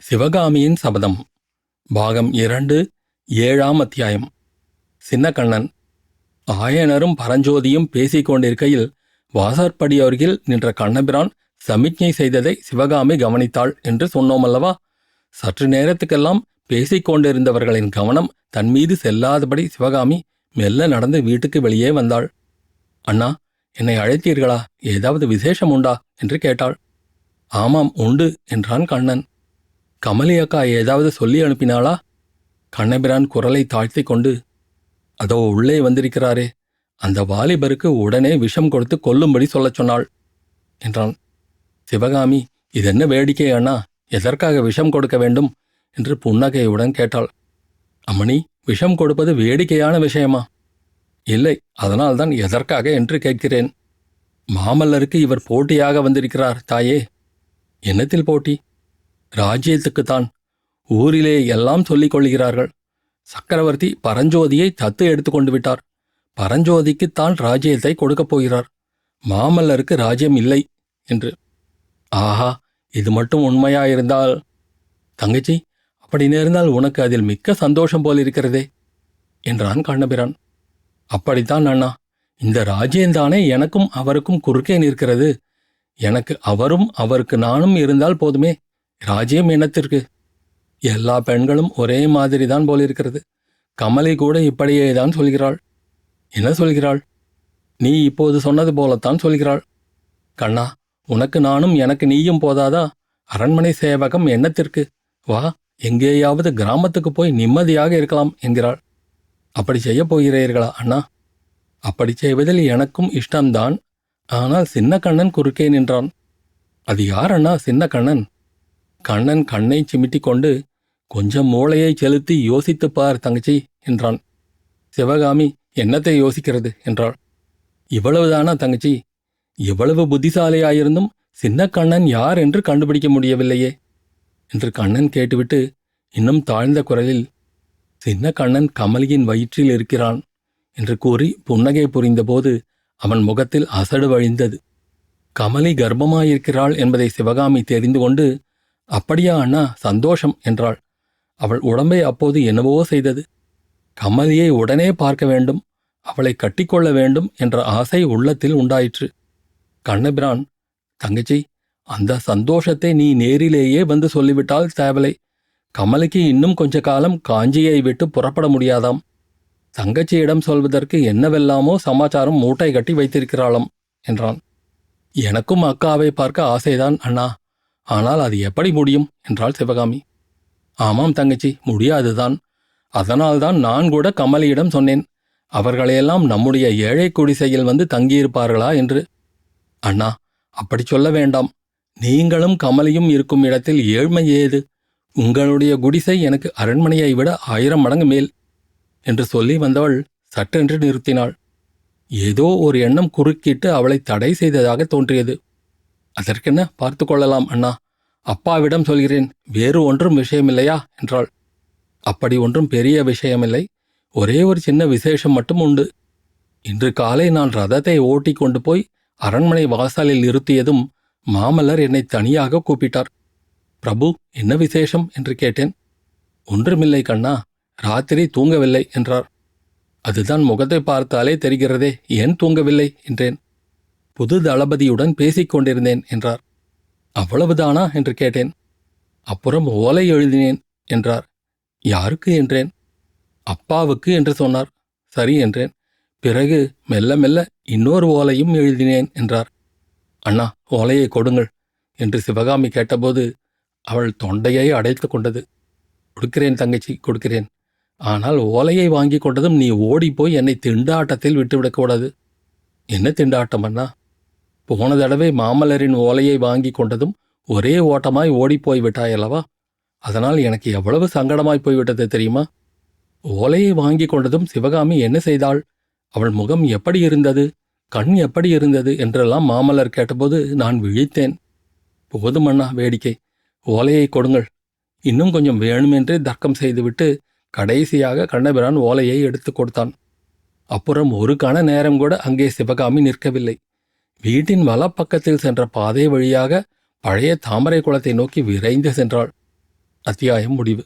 சிவகாமியின் சபதம் பாகம் 2 7ஆம் அத்தியாயம். சின்னக்கண்ணன். ஆயனரும் பரஞ்சோதியும் பேசிக் கொண்டிருக்கையில் வாசற்படி அருகில் நின்ற கண்ணபிரான் சமிக்ஞை செய்ததை சிவகாமி கவனித்தாள் என்று சொன்னோமல்லவா? சற்று நேரத்துக்கெல்லாம் பேசிக் கொண்டிருந்தவர்களின் கவனம் தன்மீது செல்லாதபடி சிவகாமி மெல்ல நடந்து வீட்டுக்கு வெளியே வந்தாள். அண்ணா, என்னை அழைத்தீர்களா? ஏதாவது விசேஷம் உண்டா என்று கேட்டாள். ஆமாம், உண்டு என்றான் கண்ணன். கமலி அக்கா ஏதாவது சொல்லி அனுப்பினாளா? கண்ணபிரான் குரலை தாழ்த்தி கொண்டு, அதோ உள்ளே வந்திருக்கிறாரே, அந்த வாலிபருக்கு உடனே விஷம் கொடுத்து கொல்லும்படி சொல்லச் சொன்னாள் என்றான். சிவகாமி, இதென்ன வேடிக்கை அண்ணா, எதற்காக விஷம் கொடுக்க வேண்டும் என்று புன்னகையுடன் கேட்டாள். அம்மணி, விஷம் கொடுப்பது வேடிக்கையான விஷயமா? இல்லை, அதனால்தான் எதற்காக என்று கேட்கிறேன். மாமல்லருக்கு இவர் போட்டியாக வந்திருக்கிறார் தாயே. என்னத்தில் போட்டி? ராஜ்யத்துக்குத்தான். ஊரிலே எல்லாம் சொல்லிக் கொள்கிறார்கள். சக்கரவர்த்தி பரஞ்சோதியை தத்து எடுத்துக்கொண்டு விட்டார். பரஞ்சோதிக்குத்தான் ராஜ்யத்தை கொடுக்கப் போகிறார். மாமல்லருக்கு ராஜ்யம் இல்லை என்று. ஆஹா, இது மட்டும் உண்மையாயிருந்தால்... தங்கச்சி, அப்படி நேர்ந்தால் உனக்கு அதில் மிக்க சந்தோஷம் போலிருக்கிறதே என்றான் கண்ணபிரான். அப்படித்தான் அண்ணா, இந்த ராஜ்யந்தானே எனக்கும் அவருக்கும் குறுக்கே நிற்கிறது. எனக்கு அவரும் அவருக்கு நானும் இருந்தால் போதுமே. ராஜ்யம் என்னத்திற்கு? எல்லா பெண்களும் ஒரே மாதிரிதான் போலிருக்கிறது. கமலி கூட இப்படியேதான் சொல்கிறாள். என்ன சொல்கிறாள்? நீ இப்போது சொன்னது போலத்தான் சொல்கிறாள். கண்ணா, உனக்கு நானும் எனக்கு நீயும் போதாதா? அரண்மனை சேவகம் என்னத்திற்கு? வா, எங்கேயாவது கிராமத்துக்கு போய் நிம்மதியாக இருக்கலாம் என்கிறாள். அப்படி செய்யப் போகிறீர்களா அண்ணா? அப்படி செய்வதில் எனக்கும் இஷ்டம்தான். ஆனால் சின்னக்கண்ணன் குறுக்கே நின்றான். அது யார் அண்ணா சின்னக்கண்ணன்? கண்ணன் கண்ணை சிமிட்டி கொண்டு, கொஞ்சம் மூளையை செலுத்தி யோசித்துப் பார் தங்கச்சி என்றான். சிவகாமி, என்னத்தை யோசிக்கிறது என்றாள். இவ்வளவுதானா தங்கச்சி? எவ்வளவு புத்திசாலியாயிருந்தும் சின்னக்கண்ணன் யார் என்று கண்டுபிடிக்க முடியவில்லையே என்று கண்ணன் கேட்டுவிட்டு இன்னும் தாழ்ந்த குரலில், சின்னக்கண்ணன் கமலியின் வயிற்றில் இருக்கிறான் என்று கூறி புன்னகை புரிந்தபோது அவன் முகத்தில் அசடு வழிந்தது. கமலி கர்ப்பமாயிருக்கிறாள் என்பதை சிவகாமி தெரிந்து கொண்டு, அப்படியா அண்ணா, சந்தோஷம் என்றாள். அவள் உடம்பை அப்போது என்னவோ செய்தது. கமலியை உடனே பார்க்க வேண்டும், அவளை கட்டிக்கொள்ள வேண்டும் என்ற ஆசை உள்ளத்தில் உண்டாயிற்று. கண்ணபிரான், தங்கச்சி, அந்த சந்தோஷத்தை நீ நேரிலேயே வந்து சொல்லிவிட்டால் தேவலை. கமலிக்கு இன்னும் கொஞ்ச காலம் காஞ்சியை விட்டு புறப்பட முடியாதாம். தங்கச்சியிடம் சொல்வதற்கு என்னவெல்லாமோ சமாச்சாரம் மூட்டை கட்டி வைத்திருக்கிறாளாம் என்றான். எனக்கும் அக்காவை பார்க்க ஆசைதான் அண்ணா, ஆனால் அது எப்படி முடியும் என்றாள் சிவகாமி. ஆமாம் தங்கச்சி, முடியாதுதான். அதனால்தான் நான் கூட கமலியிடம் சொன்னேன், அவர்களையெல்லாம் நம்முடைய ஏழை குடிசையில் வந்து தங்கியிருப்பார்களா என்று. அண்ணா, அப்படி சொல்ல வேண்டாம். நீங்களும் கமலியும் இருக்கும் இடத்தில் ஏழ்மை ஏது? உங்களுடைய குடிசை எனக்கு அரண்மனையை விட 1000 மடங்கு மேல் என்று சொல்லி வந்தவள் சட்டென்று நிறுத்தினாள். ஏதோ ஒரு எண்ணம் குறுக்கிட்டு அவளை தடை செய்ததாக தோன்றியது. அதற்கென்ன, பார்த்து கொள்ளலாம் அண்ணா. அப்பாவிடம் சொல்கிறேன், வேறு ஒன்றும் விஷயமில்லையா என்றாள். அப்படி ஒன்றும் பெரிய விஷயமில்லை. ஒரே ஒரு சின்ன விசேஷம் மட்டும் உண்டு. இன்று காலை நான் ரதத்தை ஓட்டி கொண்டு போய் அரண்மனை வாசலில் நிறுத்தியதும் மாமல்லர் என்னை தனியாக கூப்பிட்டார். பிரபு, என்ன விசேஷம் என்று கேட்டேன். ஒன்றுமில்லை கண்ணா, ராத்திரி தூங்கவில்லை என்றார். அதுதான் முகத்தை பார்த்தாலே தெரிகிறதே, ஏன் தூங்கவில்லை என்றேன். புது தளபதியுடன் பேசிக் கொண்டிருந்தேன் என்றார். அவ்வளவுதானா என்று கேட்டேன். அப்புறம் ஓலை எழுதினேன் என்றார். யாருக்கு என்றேன். அப்பாவுக்கு என்று சொன்னார். சரி என்றேன். பிறகு மெல்ல மெல்ல இன்னொரு ஓலையும் எழுதினேன் என்றார். அண்ணா, ஓலையை கொடுங்கள் என்று சிவகாமி கேட்டபோது அவள் தொண்டையை அடைத்து கொண்டது. கொடுக்கிறேன் தங்கச்சி, கொடுக்கிறேன். ஆனால் ஓலையை வாங்கி கொண்டதும் நீ ஓடிப்போய் என்னை திண்டாட்டத்தில் விட்டுவிடக்கூடாது. என்ன திண்டாட்டம் அண்ணா? போன தடவை மாமல்லரின் ஓலையை வாங்கி கொண்டதும் ஒரே ஓட்டமாய் ஓடிப்போய் விட்டாயல்லவா? அதனால் எனக்கு எவ்வளவு சங்கடமாய் போய்விட்டது தெரியுமா? ஓலையை வாங்கி கொண்டதும் சிவகாமி என்ன செய்தாள்? அவள் முகம் எப்படி இருந்தது, கண் எப்படி இருந்தது என்றெல்லாம் மாமல்லர் கேட்டபோது நான் விழித்தேன். போதும் அண்ணா வேடிக்கை, ஓலையை கொடுங்கள். இன்னும் கொஞ்சம் வேணுமென்றே தர்க்கம் செய்துவிட்டு கடைசியாக கண்ணபிரான் ஓலையை எடுத்து கொடுத்தான். அப்புறம் ஒரு கண நேரம் கூட அங்கே சிவகாமி நிற்கவில்லை. வீட்டின் வலப்பக்கத்தில் சென்ற பாதை வழியாக பழைய தாமரை குளத்தை நோக்கி விரைந்து சென்றாள். அத்தியாயம் முடிவு.